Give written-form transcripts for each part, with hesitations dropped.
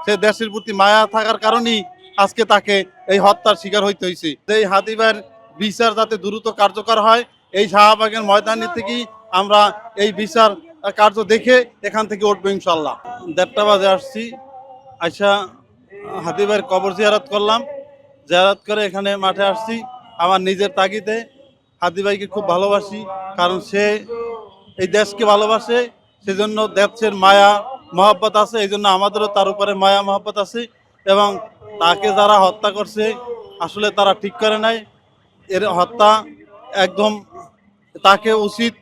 সে দেশের প্রতি মায়া থাকার কারণেই আজকে তাকে এই হত্যার শিকার হইতে হয়েছে। এই হাদি ভাইয়ের বিচার যাতে দ্রুত কার্যকর হয়, এই শাহবাগের ময়দানে থেকেই আমরা এই বিচার কার্য দেখে এখান থেকে উঠবো ইনশাল্লাহ। 1:30 বাজে আসছি, আইসা হাদি ভাইয়ের কবর জিয়ারত করলাম। জিয়ারত করে এখানে মাঠে আসছি আমার নিজের তাগিদে। হাদি ভাইকে খুব ভালোবাসি, কারণ সে এই দেশকে ভালোবাসে, সেজন্য দেশের মায়া মহব্বত আছে, এই জন্য আমাদেরও তার উপরে মায়া মহব্বত আছে। এবং তাকে যারা হত্যা করছে আসলে তারা ঠিক করে নাই, এর হত্যা একদম তাকে উচিত,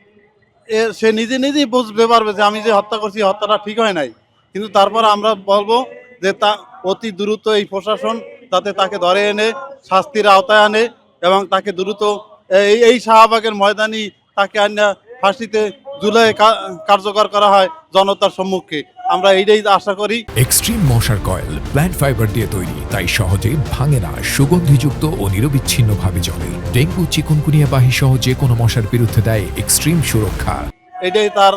সে নিজে নিজেই বুঝতে পারবে যে আমি যে হত্যা করছি হত্যাটা ঠিক হয় নাই। কিন্তু তারপর আমরা বলবো যে তা অতি দ্রুত এই প্রশাসন যাতে তাকে ধরে এনে শাস্তির আওতায় আনে এবং তাকে দ্রুত এই শাহবাগের ময়দানি তাকে আনা ফাঁসিতে জুলাই কার্যকর করা হয় জনতার সম্মুখে। আমরা এইটাই আশা করি। এক্সট্রিম মশার কয়েল প্ল্যান্ট ফাইবার দিয়ে তৈরি, তাই সহজে ভাঙে না, সুগন্ধিযুক্ত ও নিরবিচ্ছিন্নভাবে জ্বলে। ডেঙ্গু, চিকুনগুনিয়া বাহি সহ যে কোনো মশার বিরুদ্ধে দেয় এক্সট্রিম সুরক্ষা। এটাই তার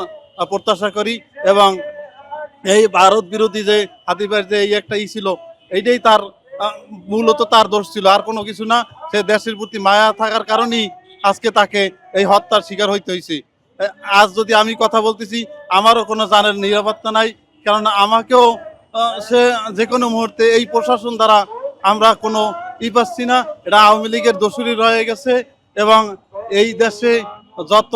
প্রত্যাশা করি। এবং এই ভারত বিরোধী যে হাদি ভাইয়ের যে এই একটা ছিল, এইটাই তার মূলত তার দোষ ছিল, আর কোনো কিছু না। সে দেশের প্রতি মায়া থাকার কারণেই আজকে তাকে এই হত্যার শিকার হইতে হয়েছে। আজ যদি আমি কথা বলতেছি, আমারও কোনো জানের নিরাপত্তা নাই, কারণ আমাকেও সে যে কোনো মুহূর্তে এই প্রশাসন দ্বারা আমরা কোনো পাচ্ছি না। এটা আওয়ামী লীগের দোষরই রয়ে গেছে। এবং এই দেশে যত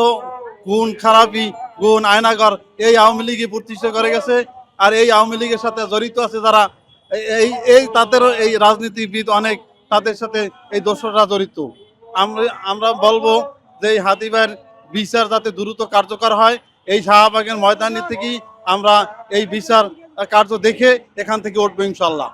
গুণ খারাপি, গুণ আয়নাগর, এই আওয়ামী লীগই প্রতিষ্ঠা করে গেছে। আর এই আওয়ামী লীগের সাথে জড়িত আছে যারা, এই তাদেরও এই রাজনীতিবিদ অনেক, তাদের সাথে এই দোষররা জড়িত। আমরা বলবো যে এই হাদি ভাইয়ের বিচার যাতে দ্রুত কার্যকর হয়, এই শাহবাগের ময়দানে থেকেই আমরা এই বিচার কার্য দেখে এখান থেকে উঠবো ইনশাল্লাহ।